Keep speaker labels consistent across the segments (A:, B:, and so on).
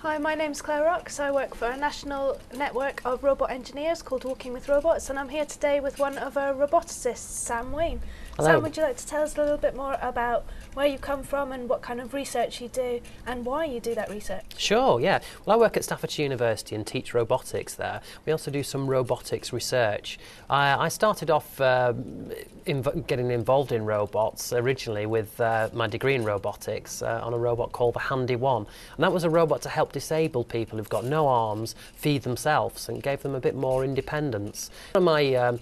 A: Hi, my name's Claire Rocks. I work for a national network of robot engineers called Walking with Robots, and I'm here today with one of our roboticists, Sam Wane.
B: Hello.
A: Sam, would you like to tell us a little bit more about where you come from and what kind of research you do and why you do that research?
B: Sure, yeah. Well, I work at Staffordshire University and teach robotics there. We also do some robotics research. I started off getting involved in robots originally with my degree in robotics on a robot called the Handy One. And that was a robot to help disabled people who've got no arms feed themselves and gave them a bit more independence. One of my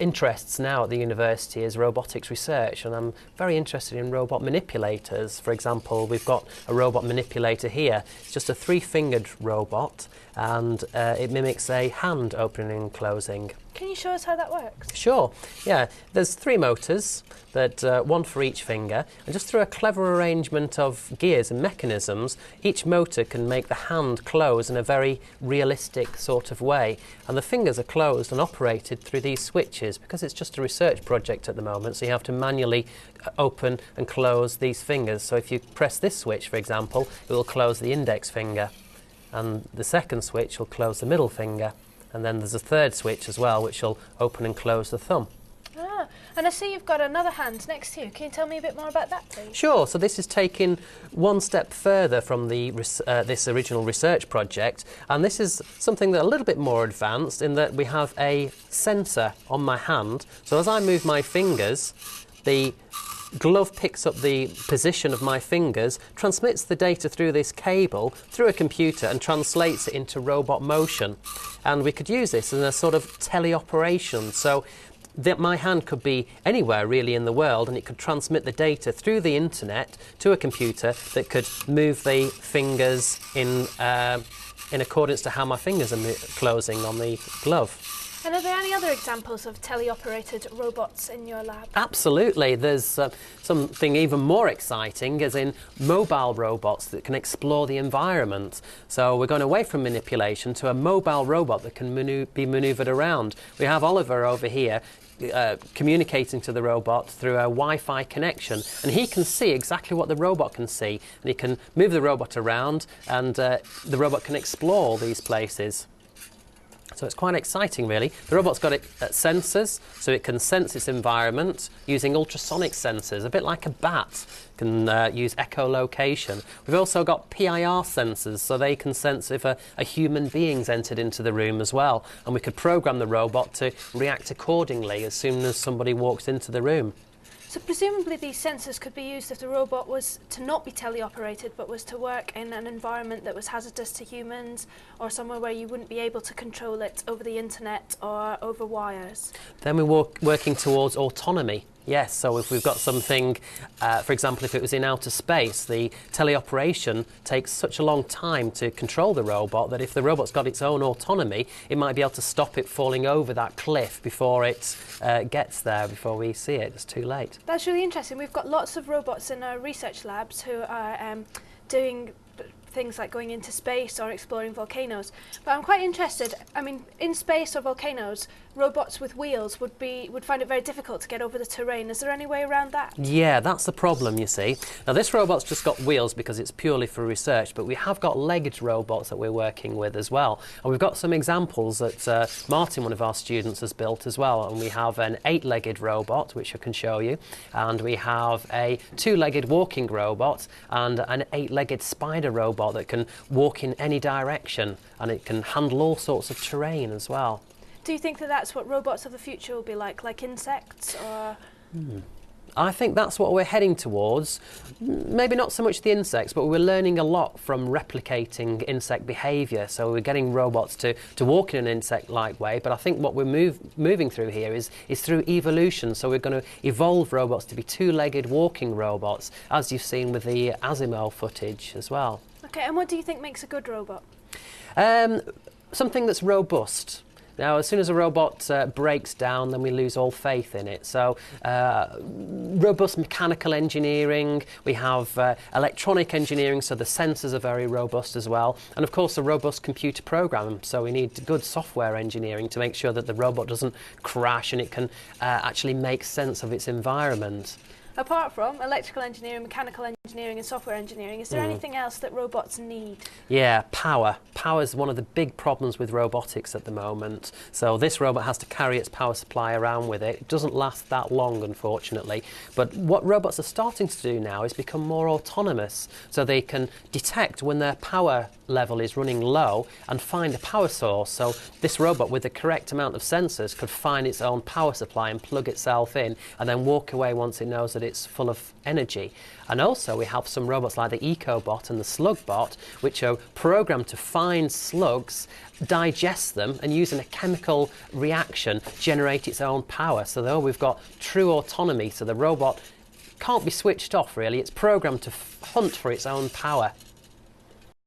B: interests now at the university is robotics research, and I'm very interested in robot manipulators. For example, we've got a robot manipulator here. It's just a 3-fingered robot, and it mimics a hand opening and closing.
A: Can you show us how that works?
B: Sure, yeah. There's 3 motors, one for each finger, and just through a clever arrangement of gears and mechanisms, each motor can make the hand close in a very realistic sort of way. And the fingers are closed and operated through these switches, because it's just a research project at the moment, so you have to manually open and close these fingers. So if you press this switch, for example, it will close the index finger, and the second switch will close the middle finger. And then there's a third switch as well, which will open and close the thumb.
A: Ah, and I see you've got another hand next to you. Can you tell me a bit more about that, please?
B: Sure. So this is taking one step further from the this original research project, and this is something that a little bit more advanced in that we have a sensor on my hand. So as I move my fingers, the glove picks up the position of my fingers, transmits the data through this cable, through a computer, and translates it into robot motion. And we could use this in a sort of teleoperation. So that my hand could be anywhere really in the world, and it could transmit the data through the internet to a computer that could move the fingers in accordance to how my fingers are closing on the glove.
A: And are there any other examples of teleoperated robots in your lab?
B: Absolutely. There's something even more exciting, as in mobile robots that can explore the environment. So we're going away from manipulation to a mobile robot that can be manoeuvred around. We have Oliver over here communicating to the robot through a Wi-Fi connection, and he can see exactly what the robot can see, and he can move the robot around, and the robot can explore these places. So it's quite exciting, really. The robot's got sensors, so it can sense its environment using ultrasonic sensors, a bit like a bat can use echolocation. We've also got PIR sensors, so they can sense if a human being's entered into the room as well. And we could program the robot to react accordingly as soon as somebody walks into the room.
A: So presumably these sensors could be used if the robot was to not be teleoperated but was to work in an environment that was hazardous to humans, or somewhere where you wouldn't be able to control it over the internet or over wires.
B: Then we're working towards autonomy. Yes, so if we've got something, for example, if it was in outer space, the teleoperation takes such a long time to control the robot that if the robot's got its own autonomy, it might be able to stop it falling over that cliff before it gets there, before we see it. It's too late.
A: That's really interesting. We've got lots of robots in our research labs who are doing things like going into space or exploring volcanoes. But I'm quite interested, I mean, in space or volcanoes, robots with wheels would find it very difficult to get over the terrain. Is there any way around that?
B: Yeah, that's the problem, you see. Now, this robot's just got wheels because it's purely for research, but we have got legged robots that we're working with as well. And we've got some examples that Martin, one of our students, has built as well. And we have an 8-legged robot, which I can show you. And we have a 2-legged walking robot and an 8-legged spider robot that can walk in any direction, and it can handle all sorts of terrain as well.
A: Do you think that that's what robots of the future will be like insects, or...?
B: I think that's what we're heading towards. Maybe not so much the insects, but we're learning a lot from replicating insect behaviour. So we're getting robots to walk in an insect-like way, but I think what we're moving through here is through evolution. So we're going to evolve robots to be 2-legged walking robots, as you've seen with the Asimov footage as well.
A: Okay, and what do you think makes a good robot?
B: Something that's robust. Now, as soon as a robot breaks down, then we lose all faith in it. So, robust mechanical engineering, we have electronic engineering, so the sensors are very robust as well. And of course, a robust computer program. So we need good software engineering to make sure that the robot doesn't crash and it can actually make sense of its environment.
A: apart from electrical engineering, mechanical engineering and software engineering, is there anything else that robots need?
B: Yeah, power. Power is one of the big problems with robotics at the moment. So this robot has to carry its power supply around with it. It doesn't last that long, unfortunately. But what robots are starting to do now is become more autonomous. So they can detect when their power level is running low and find a power source. So this robot, with the correct amount of sensors, could find its own power supply and plug itself in and then walk away once it knows that it's full of energy. And also we have some robots like the EcoBot and the SlugBot, which are programmed to find slugs, digest them, and using a chemical reaction generate its own power. So though we've got true autonomy, so the robot can't be switched off really, it's programmed to hunt for its own power.